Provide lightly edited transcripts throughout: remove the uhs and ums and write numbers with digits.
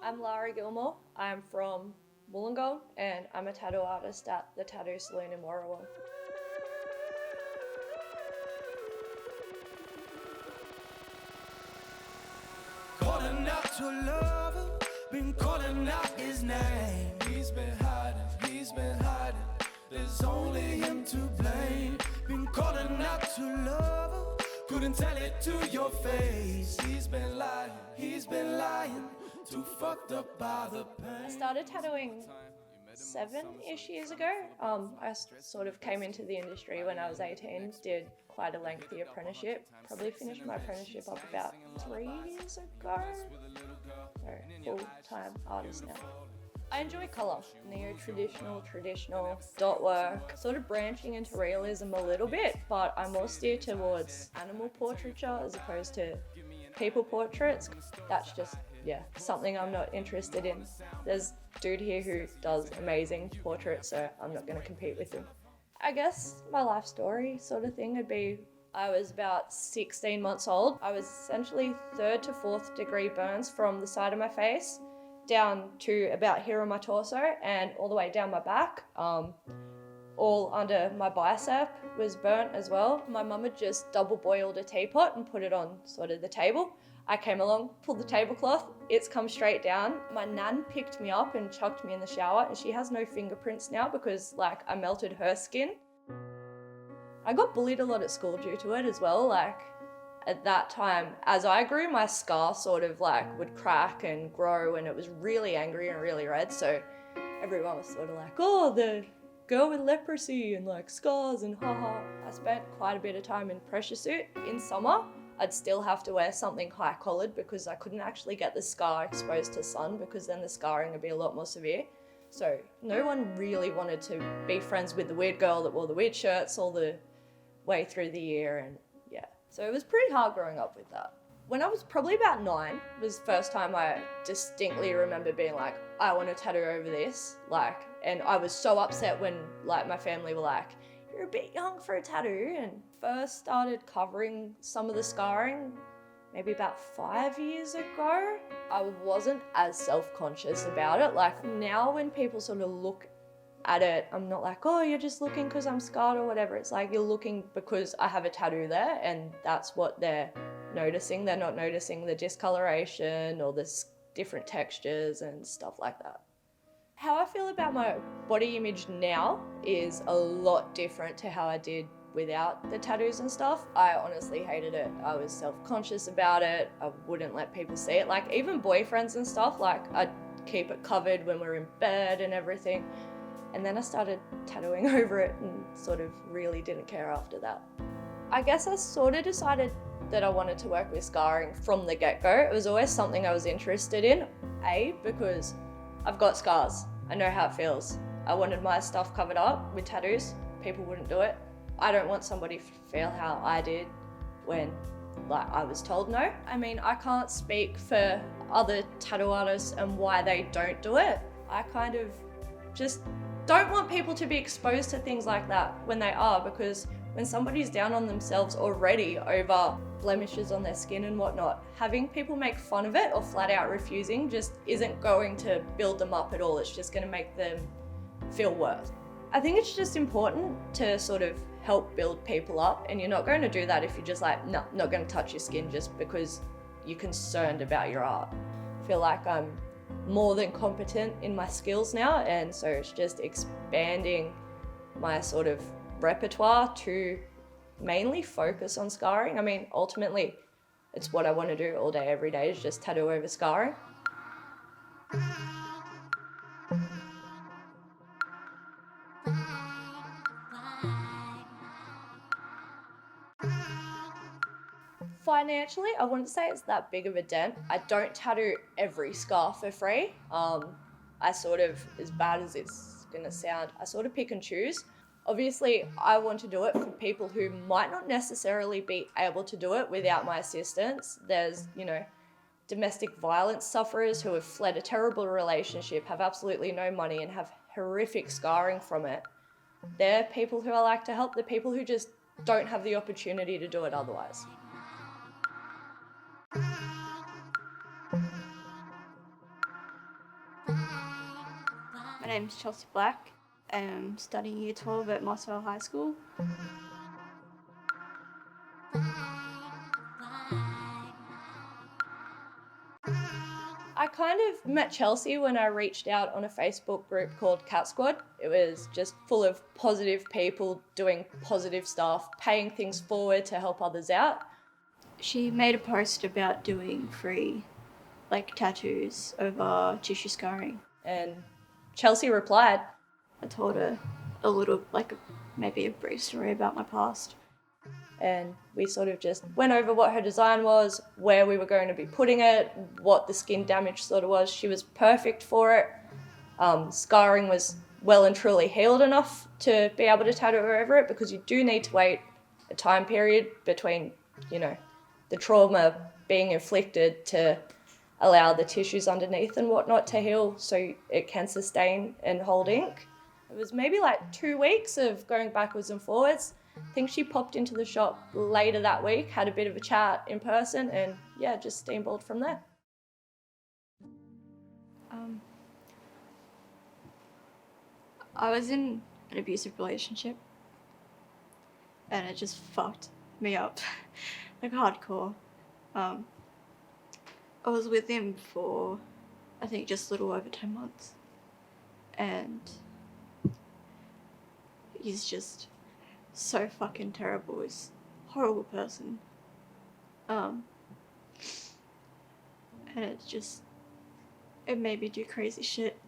I'm Lara Gilmour. I'm from Wollongong and I'm a tattoo artist at the Tattoo Saloon in Warrawong. Calling out to lover, been calling out his name. He's been hiding, there's only him to blame. Been calling out to lover, couldn't tell it to your face. He's been lying, too fucked up by the pain. I started tattooing 7-ish years ago. I sort of came into the industry when I was 18, did quite a lengthy apprenticeship. Probably finished my apprenticeship up about 3 years ago. So full-time artist now. I enjoy colour, neo-traditional, traditional, dot work, sort of branching into realism a little bit, but I'm more steered towards animal portraiture as opposed to people portraits. That's just, something I'm not interested in. There's a dude here who does amazing portraits, so I'm not going to compete with him. I guess my life story sort of thing would be, I was about 16 months old. I was essentially 3rd to 4th degree burns from the side of my face down to about here on my torso and all the way down my back. All under my bicep was burnt as well. My mum had just double boiled a teapot and put it on sort of the table. I came along, pulled the tablecloth, it's come straight down. My nan picked me up and chucked me in the shower, and she has no fingerprints now because I melted her skin. I got bullied a lot at school due to it as well. At that time, as I grew, my scar sort of would crack and grow, and it was really angry and really red. So everyone was sort of oh, the girl with leprosy and scars and haha. I spent quite a bit of time in pressure suit. In summer, I'd still have to wear something high collared because I couldn't actually get the scar exposed to sun because then the scarring would be a lot more severe. So no one really wanted to be friends with the weird girl that wore the weird shirts all the way through the year, and so it was pretty hard growing up with that. When I was probably about 9 was the first time I distinctly remember being I want to tattoo over this. And I was so upset when my family were you're a bit young for a tattoo, and first started covering some of the scarring maybe about 5 years ago. I wasn't as self-conscious about it. Now when people sort of look at it, I'm not oh, you're just looking because I'm scarred or whatever. It's you're looking because I have a tattoo there, and that's what they're noticing. They're not noticing the discoloration or the different textures and stuff like that. How I feel about my body image now is a lot different to how I did without the tattoos and stuff. I honestly hated it. I was self-conscious about it. I wouldn't let people see it. Even boyfriends and stuff, I'd keep it covered when we're in bed and everything. And then I started tattooing over it and sort of really didn't care after that. I guess I sort of decided that I wanted to work with scarring from the get-go. It was always something I was interested in. Because I've got scars. I know how it feels. I wanted my stuff covered up with tattoos. People wouldn't do it. I don't want somebody to feel how I did when I was told no. I mean, I can't speak for other tattoo artists and why they don't do it. I kind of just don't want people to be exposed to things like that when they are, because when somebody's down on themselves already over blemishes on their skin and whatnot, having people make fun of it or flat out refusing just isn't going to build them up at all. It's just going to make them feel worse. I think it's just important to sort of help build people up, and you're not going to do that if you're just no, not going to touch your skin just because you're concerned about your art. I feel I'm more than competent in my skills now, and so it's just expanding my sort of repertoire to mainly focus on scarring. I mean, ultimately, it's what I want to do all day, every day, is just tattoo over scarring. Financially, I wouldn't say it's that big of a dent. I don't tattoo every scar for free. I sort of, as bad as it's gonna sound, I sort of pick and choose. Obviously, I want to do it for people who might not necessarily be able to do it without my assistance. There's, domestic violence sufferers who have fled a terrible relationship, have absolutely no money and have horrific scarring from it. They're people who I like to help, the people who just don't have the opportunity to do it otherwise. name's Chelsea Black. I'm studying Year 12 at Mossvale High School. I kind of met Chelsea when I reached out on a Facebook group called Catsquad. It was just full of positive people doing positive stuff, paying things forward to help others out. She made a post about doing free, tattoos over tissue scarring. And Chelsea replied. I told her a little, maybe a brief story about my past. And we sort of just went over what her design was, where we were going to be putting it, what the skin damage sort of was. She was perfect for it. Scarring was well and truly healed enough to be able to tattoo over it, because you do need to wait a time period between, the trauma being inflicted to allow the tissues underneath and whatnot to heal so it can sustain and hold ink. It was maybe 2 weeks of going backwards and forwards. I think she popped into the shop later that week, had a bit of a chat in person, and just steambolled from there. I was in an abusive relationship and it just fucked me up, hardcore. I was with him for, I think, just a little over 10 months. And he's just so fucking terrible. He's a horrible person. And it made me do crazy shit,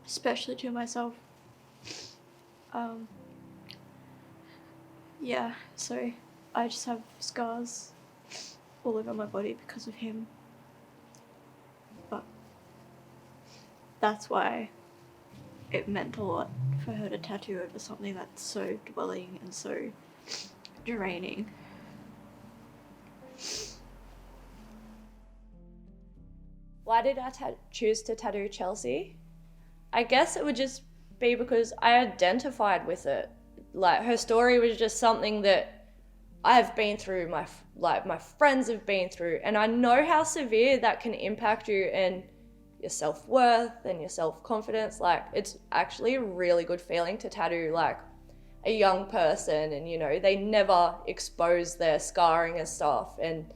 especially to myself. So I just have scars all over my body because of him. But that's why it meant a lot for her to tattoo over something that's so dwelling and so draining. Why did I choose to tattoo Chelsea? I guess it would just be because I identified with it. Her story was just something that I've been through, my friends have been through, and I know how severe that can impact you and your self-worth and your self-confidence. It's actually a really good feeling to tattoo a young person, and they never expose their scarring and stuff, and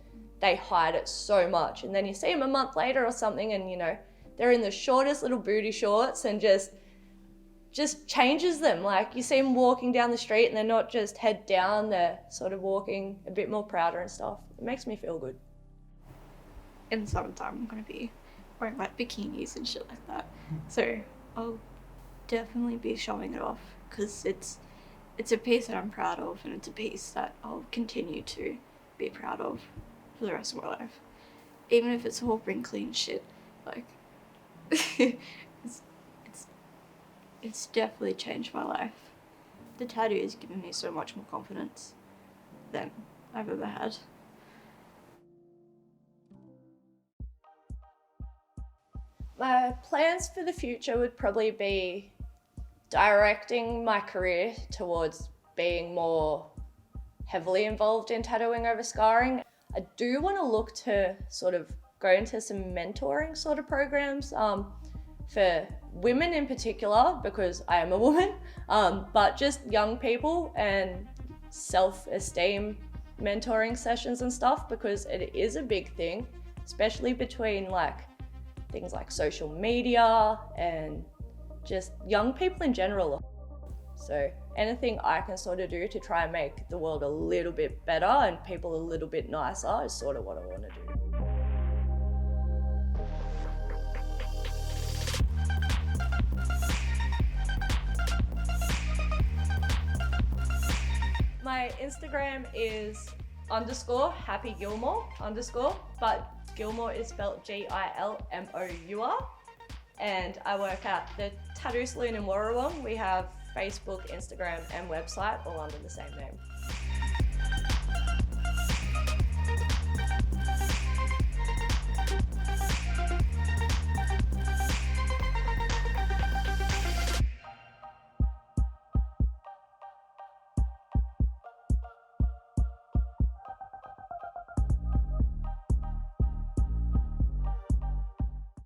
they hide it so much, and then you see them a month later or something, and they're in the shortest little booty shorts, and just changes them. You see them walking down the street and they're not just head down, they're sort of walking a bit more prouder and stuff. It makes me feel good. In the summertime, I'm gonna be wearing bikinis and shit like that. So I'll definitely be showing it off, because it's a piece that I'm proud of, and it's a piece that I'll continue to be proud of for the rest of my life. Even if it's all wrinkly and shit, it's definitely changed my life. The tattoo has given me so much more confidence than I've ever had. My plans for the future would probably be directing my career towards being more heavily involved in tattooing over scarring. I do want to look to sort of go into some mentoring sort of programs for women in particular, because I am a woman, but just young people, and self-esteem mentoring sessions and stuff, because it is a big thing, especially between things like social media and just young people in general. So anything I can sort of do to try and make the world a little bit better and people a little bit nicer is sort of what I want to do. My Instagram is _Happy Gilmour _, but Gilmour is spelled Gilmour. And I work at the Tattoo Saloon in Warrawong. We have Facebook, Instagram and website all under the same name.